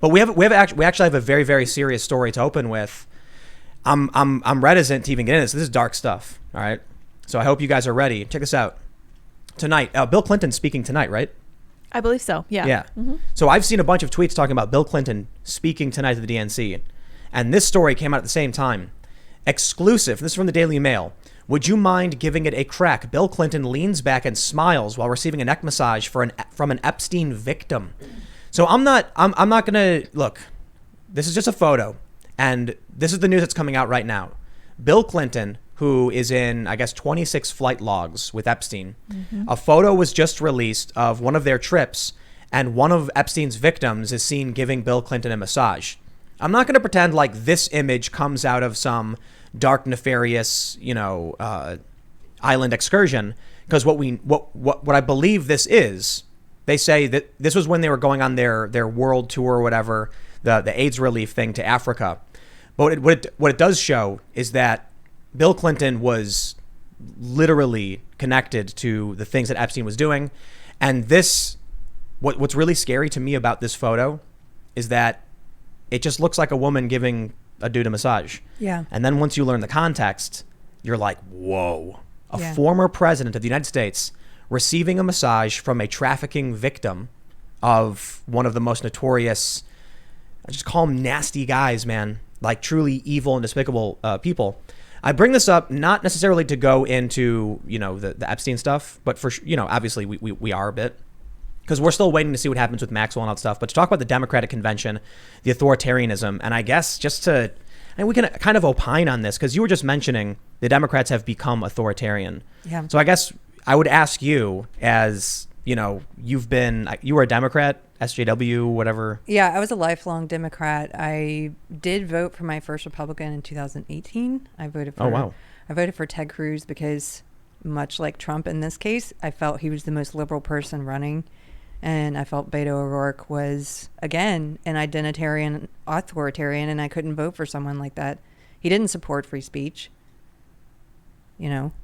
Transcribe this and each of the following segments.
But we actually have a very, very serious story to open with. I'm reticent to even get into this. This is dark stuff. All right. So I hope you guys are ready. Check this out. Tonight, Bill Clinton's speaking tonight, right? I believe so. Yeah. Yeah. Mm-hmm. So I've seen a bunch of tweets talking about Bill Clinton speaking tonight to the DNC. And this story came out at the same time. Exclusive. This is from the Daily Mail. Would you mind giving it a crack? Bill Clinton leans back and smiles while receiving a neck massage from an Epstein victim. So I'm not going to look. This is just a photo. And this is the news that's coming out right now. Bill Clinton, who is in, I guess, 26 flight logs with Epstein. Mm-hmm. A photo was just released of one of their trips, and one of Epstein's victims is seen giving Bill Clinton a massage. I'm not going to pretend like this image comes out of some dark, nefarious, island excursion, because what I believe this is, they say that this was when they were going on their world tour or whatever, the AIDS relief thing to Africa. But what it does show is that Bill Clinton was literally connected to the things that Epstein was doing. And what's really scary to me about this photo is that it just looks like a woman giving a dude a massage. Yeah. And then once you learn the context, you're like, whoa, a former president of the United States receiving a massage from a trafficking victim of one of the most notorious, I just call them nasty guys, man, like truly evil and despicable people. I bring this up not necessarily to go into, the Epstein stuff, but for, obviously we are a bit, because we're still waiting to see what happens with Maxwell and all that stuff. But to talk about the Democratic convention, the authoritarianism, and I guess and we can kind of opine on this, because you were just mentioning the Democrats have become authoritarian. Yeah. So I guess I would ask you, as, you were a Democrat, SJW, whatever. Yeah, I was a lifelong Democrat. I did vote for my first Republican in 2018. I voted for Ted Cruz because, much like Trump in this case, I felt he was the most liberal person running. And I felt Beto O'Rourke was, again, an identitarian, authoritarian, and I couldn't vote for someone like that. He didn't support free speech.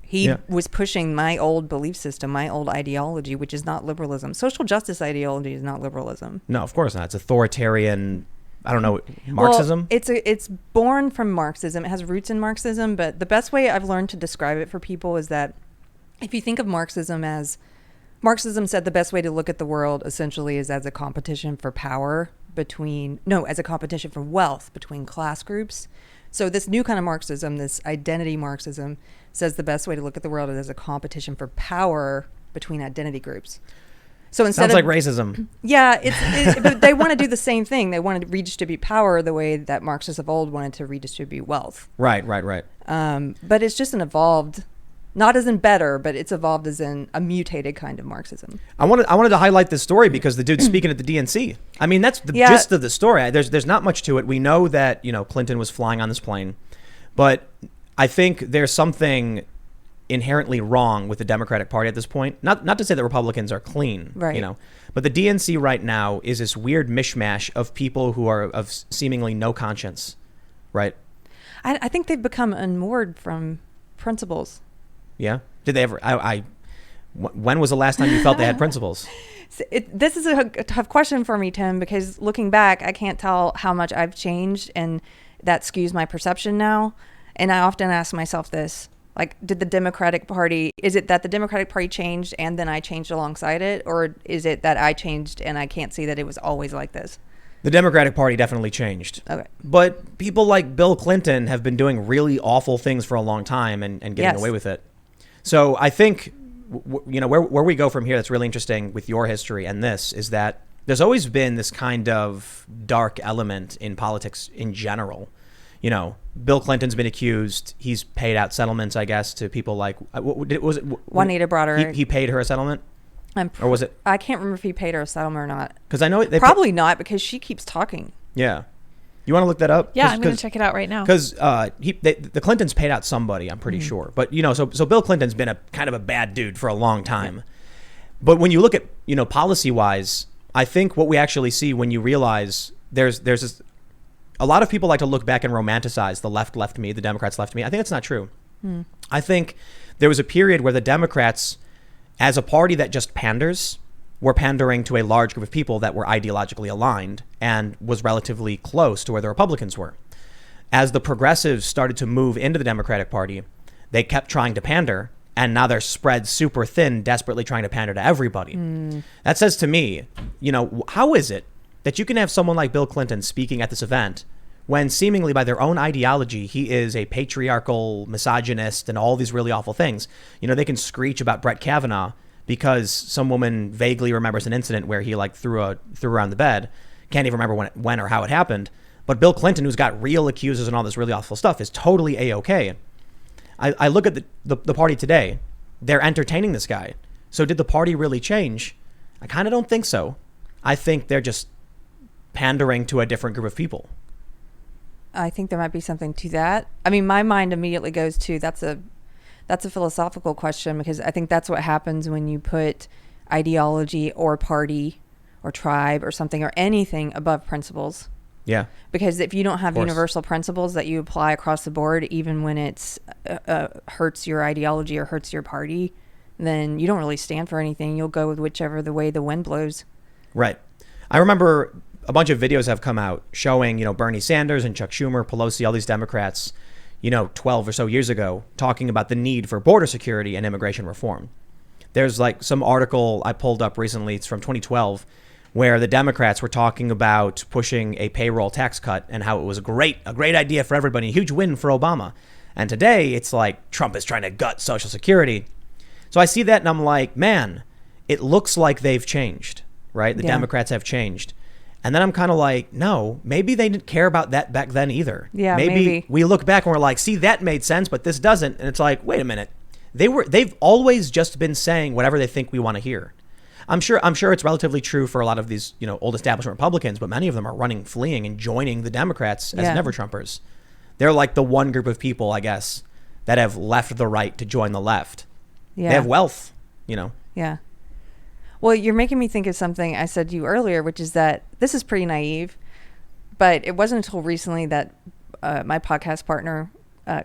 He was pushing my old belief system, my old ideology, which is not liberalism. Social justice ideology is not liberalism. No, of course not. It's authoritarian, I don't know, Marxism? Well, it's born from Marxism. It has roots in Marxism, but the best way I've learned to describe it for people is that if you think of Marxism said the best way to look at the world essentially is as a competition for power as a competition for wealth between class groups. So this new kind of Marxism, this identity Marxism, says the best way to look at the world is as a competition for power between identity groups. So instead sounds like racism. Yeah, but they want to do the same thing. They want to redistribute power the way that Marxists of old wanted to redistribute wealth. Right. But it's just an evolved, not as in better, but it's evolved as in a mutated kind of Marxism. I wanted to highlight this story because the dude's speaking at the DNC. I mean, that's the gist of the story. There's not much to it. We know that, Clinton was flying on this plane, but I think there's something inherently wrong with the Democratic Party at this point. Not to say that Republicans are clean, right. But the DNC right now is this weird mishmash of people who are of seemingly no conscience, right? I think they've become unmoored from principles. Yeah. Did they ever? When was the last time you felt they had principles? This is a tough question for me, Tim, because looking back, I can't tell how much I've changed, and that skews my perception now. And I often ask myself this, like, is it that the Democratic Party changed and then I changed alongside it? Or is it that I changed and I can't see that it was always like this? The Democratic Party definitely changed. Okay. But people like Bill Clinton have been doing really awful things for a long time and getting away with it. So I think, where we go from here that's really interesting with your history and this is that there's always been this kind of dark element in politics in general. Bill Clinton's been accused. He's paid out settlements, I guess, to people like, was it Juanita brought her. He paid her a settlement? Or was it? I can't remember if he paid her a settlement or not. Because I know probably not, because she keeps talking. Yeah. You want to look that up? Yeah, I'm going to check it out right now. Because the Clintons paid out somebody, I'm pretty sure. But, so Bill Clinton's been a kind of a bad dude for a long time. But when you look at, policy-wise, I think what we actually see when you realize there's this, a lot of people like to look back and romanticize the left left me, the Democrats left me. I think that's not true. I think there was a period where the Democrats, as a party that just panders, were pandering to a large group of people that were ideologically aligned and was relatively close to where the Republicans were. As the progressives started to move into the Democratic Party, they kept trying to pander, and now they're spread super thin, desperately trying to pander to everybody. That says to me, how is it that you can have someone like Bill Clinton speaking at this event when seemingly by their own ideology, he is a patriarchal misogynist and all these really awful things? They can screech about Brett Kavanaugh because some woman vaguely remembers an incident where he threw her on the bed. Can't even remember when or how it happened. But Bill Clinton, who's got real accusers and all this really awful stuff, is totally A-okay. I look at the party today. They're entertaining this guy. So did the party really change? I kind of don't think so. I think they're just pandering to a different group of people. I think there might be something to that. I mean, my mind immediately goes to that's a philosophical question, because I think that's what happens when you put ideology or party or tribe or something or anything above principles. Yeah. Because if you don't have universal principles that you apply across the board, even when it's hurts your ideology or hurts your party, then you don't really stand for anything. You'll go with whichever the way the wind blows. Right. I remember a bunch of videos have come out showing, Bernie Sanders and Chuck Schumer, Pelosi, all these Democrats, 12 or so years ago, talking about the need for border security and immigration reform. There's some article I pulled up recently. It's from 2012. Where the Democrats were talking about pushing a payroll tax cut and how it was a great idea for everybody, a huge win for Obama. And today it's like Trump is trying to gut Social Security. So I see that and I'm like, man, it looks like they've changed, right? The Democrats have changed. And then I'm kind of like, no, maybe they didn't care about that back then either. Yeah, maybe we look back and we're like, see, that made sense, but this doesn't. And it's like, wait a minute. They've always just been saying whatever they think we want to hear. I'm sure it's relatively true for a lot of these, old establishment Republicans, but many of them are fleeing and joining the Democrats as never-Trumpers. They're like the one group of people, I guess, that have left the right to join the left. Yeah. They have wealth, Yeah. Well, you're making me think of something I said to you earlier, which is that this is pretty naive, but it wasn't until recently that my podcast partner,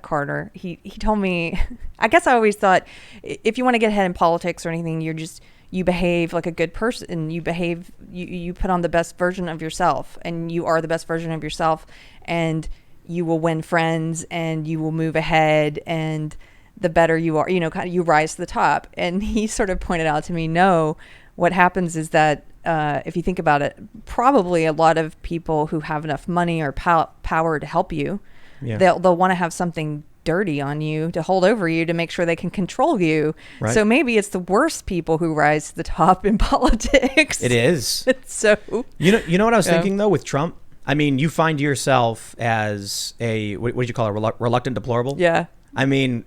Carter, he told me, I guess I always thought if you want to get ahead in politics or anything, you behave like a good person. You put on the best version of yourself, and you are the best version of yourself, and you will win friends, and you will move ahead, and the better you are, you rise to the top. And he sort of pointed out to me, no, what happens is that if you think about it, probably a lot of people who have enough money or power to help you, they'll want to have something dirty on you to hold over you to make sure they can control you. Right. So maybe it's the worst people who rise to the top in politics. It is. So you know what I was thinking though with Trump? I mean, you find yourself as a what did you call it? Reluctant deplorable? Yeah. I mean,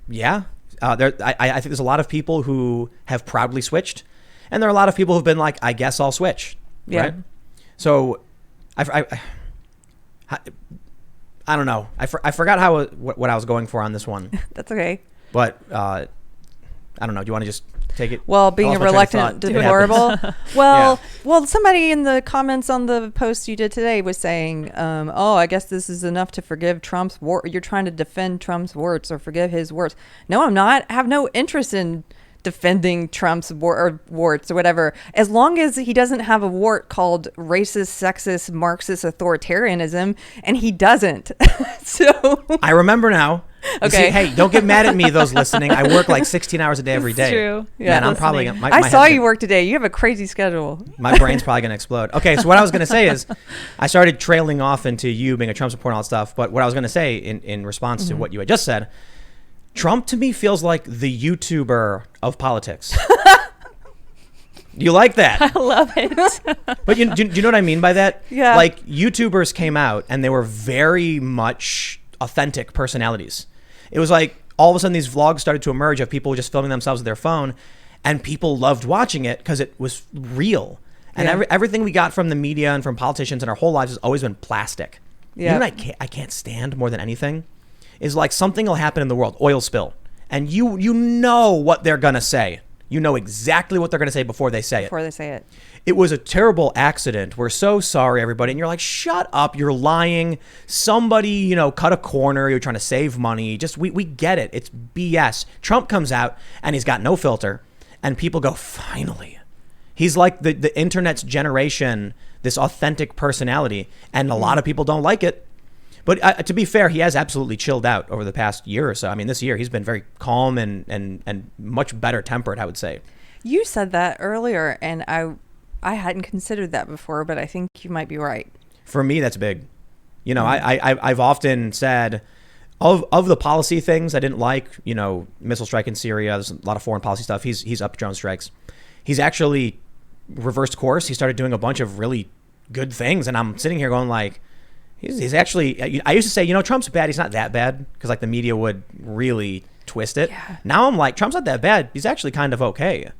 yeah. I think there's a lot of people who have proudly switched, and there are a lot of people who've been like, I guess I'll switch. Yeah. Right? So I don't know. I forgot what I was going for on this one. That's okay. But I don't know. Do you want to just take it? Well, being a reluctant deplorable. Well, somebody in the comments on the post you did today was saying, I guess this is enough to forgive Trump's warts. You're trying to defend Trump's warts or forgive his warts. No, I'm not. I have no interest in defending Trump's warts or whatever, as long as he doesn't have a wart called racist, sexist, Marxist authoritarianism, and he doesn't. So I remember now. Okay. See, hey, don't get mad at me, those listening. I work 16 hours a day every day. It's true. Yeah, and I'm probably I saw you work today. You have a crazy schedule. My brain's probably gonna explode. Okay, so what I was gonna say is, I started trailing off into you being a Trump supporter and all that stuff. But what I was gonna say in response to what you had just said, Trump to me feels like the YouTuber of politics. You like that? I love it. But do you know what I mean by that? Yeah. Like YouTubers came out and they were very much authentic personalities. It was like all of a sudden these vlogs started to emerge of people just filming themselves with their phone, and people loved watching it because it was real. And everything we got from the media and from politicians in our whole lives has always been plastic. Yeah. You know what I can't stand more than anything? Is like something will happen in the world, oil spill, and you know what they're gonna say. You know exactly what they're gonna say before they say it. It was a terrible accident. We're so sorry, everybody. And you're like, shut up. You're lying. Somebody, cut a corner. You're trying to save money. Just we get it. It's BS. Trump comes out and he's got no filter, and people go, finally, He's like the internet's generation, this authentic personality, and a lot of people don't like it. But to be fair, he has absolutely chilled out over the past year or so. I mean, this year he's been very calm and much better tempered, I would say. You said that earlier, and I hadn't considered that before, but I think you might be right. For me, that's big. You know, I've often said of the policy things I didn't like, you know, missile strike in Syria, there's a lot of foreign policy stuff. He's up to drone strikes. He's actually reversed course. He started doing a bunch of really good things. And I'm sitting here going like, he's actually, I used to say, you know, Trump's bad. He's not that bad, because like the media would really twist it. Yeah. Now I'm like, Trump's not that bad. He's actually kind of okay.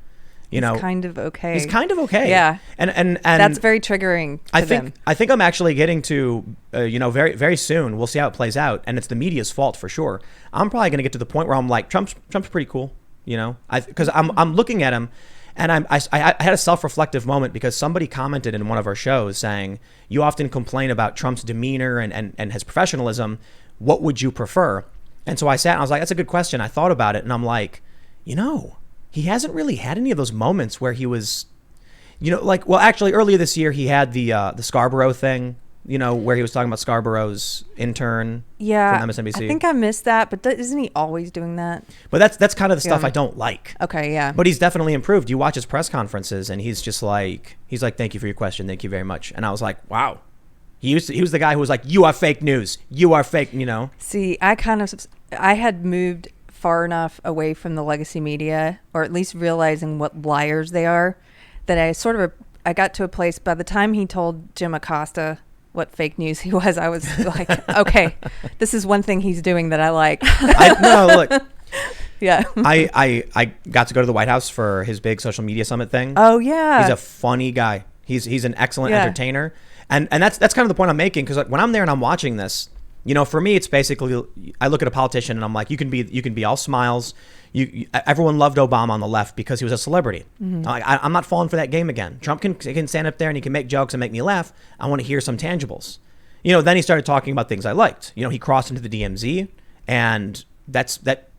You know, He's kind of okay. He's kind of okay. Yeah. And that's very triggering to them. I think I'm actually getting to, you know, very, very soon. We'll see how it plays out. And it's the media's fault for sure. I'm probably going to get to the point where I'm like, Trump's pretty cool. You know, because I'm looking at him, and I had a self-reflective moment, because somebody commented in one of our shows saying, you often complain about Trump's demeanor and his professionalism. What would you prefer? And so I sat and I was like, that's a good question. I thought about it, and I'm like, you know, he hasn't really had any of those moments where he was, you know, like, well, actually earlier this year he had the Scarborough thing, you know, where he was talking about Scarborough's intern from MSNBC. I think I missed that, but isn't he always doing that? But that's kind of the stuff I don't like. Okay, yeah. But he's definitely improved. You watch his press conferences, and he's like, thank you for your question, thank you very much. And I was like, wow. He was the guy who was like, you are fake news, you are fake, you know. See, I had moved far enough away from the legacy media, or at least realizing what liars they are, that I got to a place, by the time he told Jim Acosta what fake news he was, I was like, okay, this is one thing he's doing that I like. Look. Yeah. I got to go to the White House for his big social media summit thing. Oh yeah. He's a funny guy. He's an excellent entertainer. And that's kind of the point I'm making, because like, when I'm there and I'm watching this, you know, for me, it's basically, I look at a politician and I'm like, you can be all smiles. Everyone loved Obama on the left because he was a celebrity. Mm-hmm. I'm not falling for that game again. Trump can stand up there and he can make jokes and make me laugh. I want to hear some tangibles. You know, then he started talking about things I liked. You know, he crossed into the DMZ, and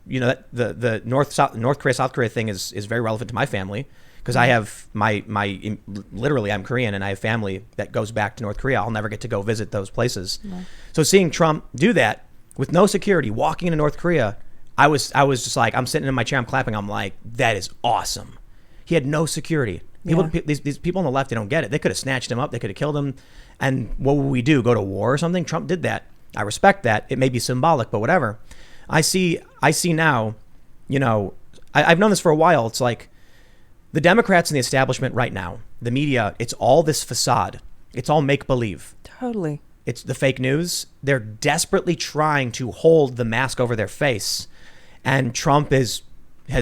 you know, that the North Korea, South Korea thing is very relevant to my family, because I have literally I'm Korean, and I have family that goes back to North Korea. I'll never get to go visit those places. No. So seeing Trump do that with no security, walking into North Korea, I was just like, I'm sitting in my chair, I'm clapping. I'm like, that is awesome. He had no security. These people on the left, they don't get it. They could have snatched him up. They could have killed him. And what would we do? Go to war or something? Trump did that. I respect that. It may be symbolic, but whatever. I see now, you know, I've known this for a while. It's like the Democrats and the establishment right now, the media, it's all this facade. It's all make-believe. Totally. It's the fake news. They're desperately trying to hold the mask over their face. And Trump has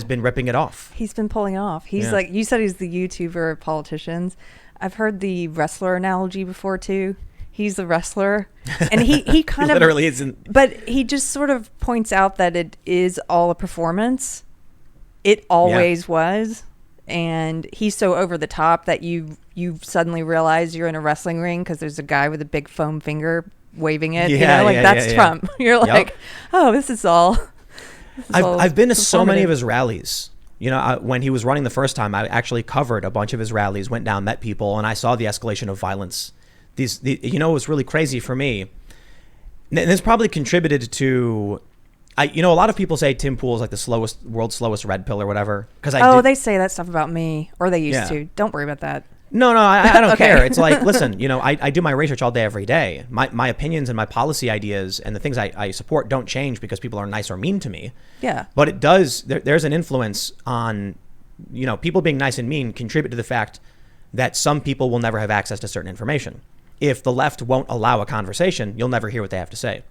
been ripping it off. He's been pulling off. He's like, you said he's the YouTuber of politicians. I've heard the wrestler analogy before too. He's the wrestler, and he kind of literally isn't. But he just sort of points out that it is all a performance. It always was, and he's so over the top that you suddenly realize you're in a wrestling ring because there's a guy with a big foam finger waving it. That's Trump. You're like, oh, this is all. I've been to so many of his rallies. You know, when he was running the first time, I actually covered a bunch of his rallies, went down, met people, and I saw the escalation of violence. You know, it was really crazy for me. And this probably contributed to, you know, a lot of people say Tim Pool is like the world's slowest red pill or whatever. They say that stuff about me, or they used to. Don't worry about that. No, I don't care. It's like, listen, you know, I do my research all day, every day. My opinions and my policy ideas and the things I support don't change because people are nice or mean to me. Yeah. But it does, there's an influence on, you know, people being nice and mean contribute to the fact that some people will never have access to certain information. If the left won't allow a conversation, you'll never hear what they have to say.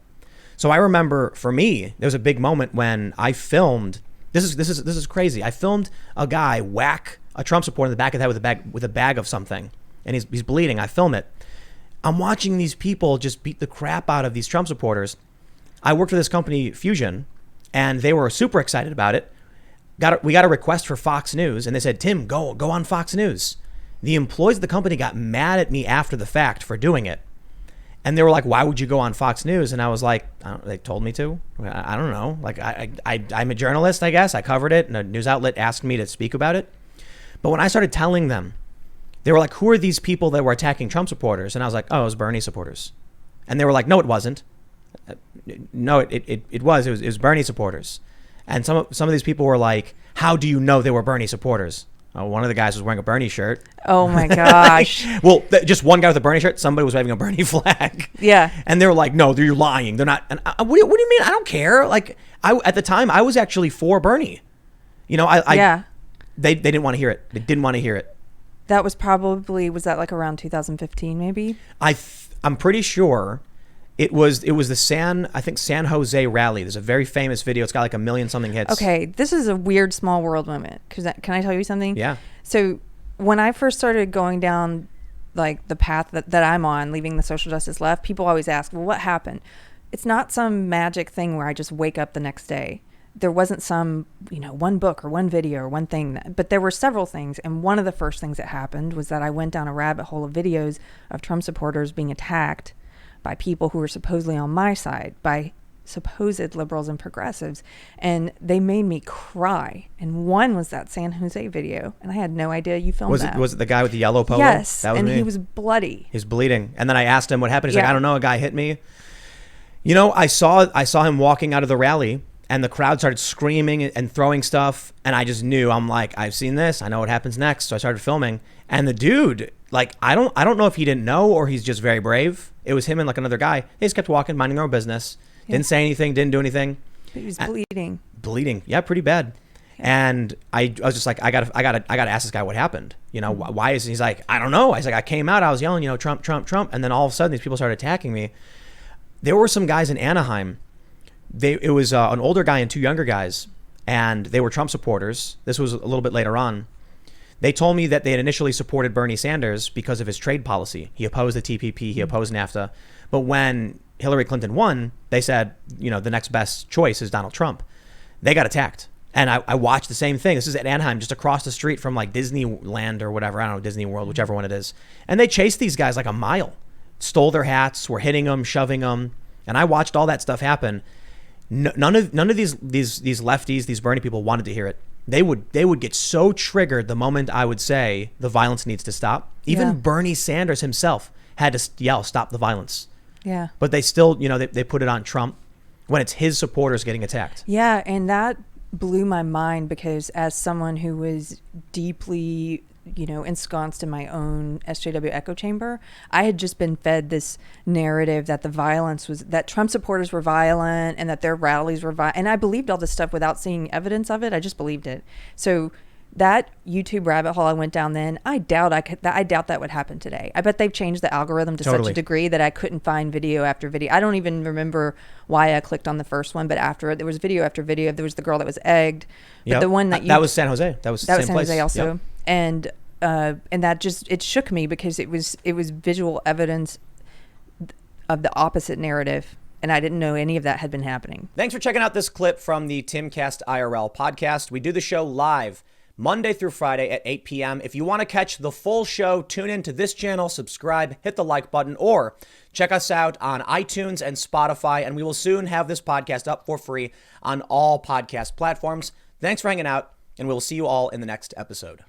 So I remember, for me, there was a big moment when I filmed, this is crazy. I filmed a guy whack a Trump supporter in the back of the head with a bag of something, and he's bleeding. I film it. I'm watching these people just beat the crap out of these Trump supporters. I worked for this company, Fusion, and they were super excited about it. We got a request for Fox News, and they said, Tim, go on Fox News. The employees of the company got mad at me after the fact for doing it. And they were like, why would you go on Fox News? And I was like, they told me to. I don't know. Like, I'm a journalist, I guess. I covered it, and a news outlet asked me to speak about it. But when I started telling them They were like, who are these people that were attacking Trump supporters? And I was like, oh, it was Bernie supporters. And they were like, no, it wasn't. No, it was Bernie supporters. And some of these people were like, how do you know they were Bernie supporters? One of the guys was wearing a Bernie shirt. Oh my gosh. Well, just one guy with a Bernie shirt. Somebody was waving a Bernie flag. Yeah. And they were like, no, you're lying. They're not. And what do you mean? I don't care. Like, at the time, I was actually for Bernie. You know, yeah. They didn't want to hear it. They didn't want to hear it. That was probably, was that like around 2015 maybe? I'm pretty sure it was the San Jose rally. There's a very famous video. It's got like 1 million something hits. Okay, this is a weird small world moment. Can I tell you something? Yeah. So when I first started going down like the path that I'm on, leaving the social justice left, people always ask, well, what happened? It's not some magic thing where I just wake up the next day. There wasn't some, one book or one video or one thing, but there were several things. And one of the first things that happened was that I went down a rabbit hole of videos of Trump supporters being attacked by people who were supposedly on my side, by supposed liberals and progressives. And they made me cry. And one was that San Jose video. And I had no idea you filmed that. Was it the guy with the yellow polo? Yes. That was and me. he was bloody. He was bleeding. And then I asked him what happened. He's like, I don't know. A guy hit me. I saw him walking out of the rally. And the crowd started screaming and throwing stuff. And I just knew, I'm like, I've seen this. I know what happens next. So I started filming. And the dude, like, I don't know if he didn't know or he's just very brave. It was him and like another guy. They just kept walking, minding their own business. Yeah. Didn't say anything, didn't do anything. But he was bleeding. Bleeding. Yeah, pretty bad. Yeah. And I was just like, I gotta ask this guy what happened. Why is he's like, I don't know. I was like, I came out, I was yelling, Trump, Trump, Trump. And then all of a sudden these people started attacking me. There were some guys in Anaheim. It was an older guy and 2 younger guys, and they were Trump supporters. This was a little bit later on. They told me that they had initially supported Bernie Sanders because of his trade policy. He opposed the TPP, he opposed NAFTA. But when Hillary Clinton won, they said, the next best choice is Donald Trump. They got attacked. And I watched the same thing. This is at Anaheim, just across the street from like Disneyland or whatever. I don't know, Disney World, whichever one it is. And they chased these guys like a mile, stole their hats, were hitting them, shoving them. And I watched all that stuff happen. None of these lefties, these Bernie people wanted to hear it. They would get so triggered the moment I would say the violence needs to stop. Even Bernie Sanders himself had to yell, "Stop the violence." Yeah. But they still, they put it on Trump when it's his supporters getting attacked. Yeah, and that blew my mind because as someone who was deeply ensconced in my own SJW echo chamber, I had just been fed this narrative that the violence was, that Trump supporters were violent and that their rallies were violent. And I believed all this stuff without seeing evidence of it. I just believed it. So that YouTube rabbit hole I went down then, I doubt that would happen today. I bet they've changed the algorithm to such a degree that I couldn't find video after video. I don't even remember why I clicked on the first one, but after it, there was video after video. There was the girl that was egged. But the one that was San Jose. That was San place. Jose also. Yep. And that just, it shook me because it was visual evidence of the opposite narrative. And I didn't know any of that had been happening. Thanks for checking out this clip from the Timcast IRL podcast. We do the show live Monday through Friday at 8 p.m. If you want to catch the full show, tune in to this channel, subscribe, hit the like button, or check us out on iTunes and Spotify. And we will soon have this podcast up for free on all podcast platforms. Thanks for hanging out, and we'll see you all in the next episode.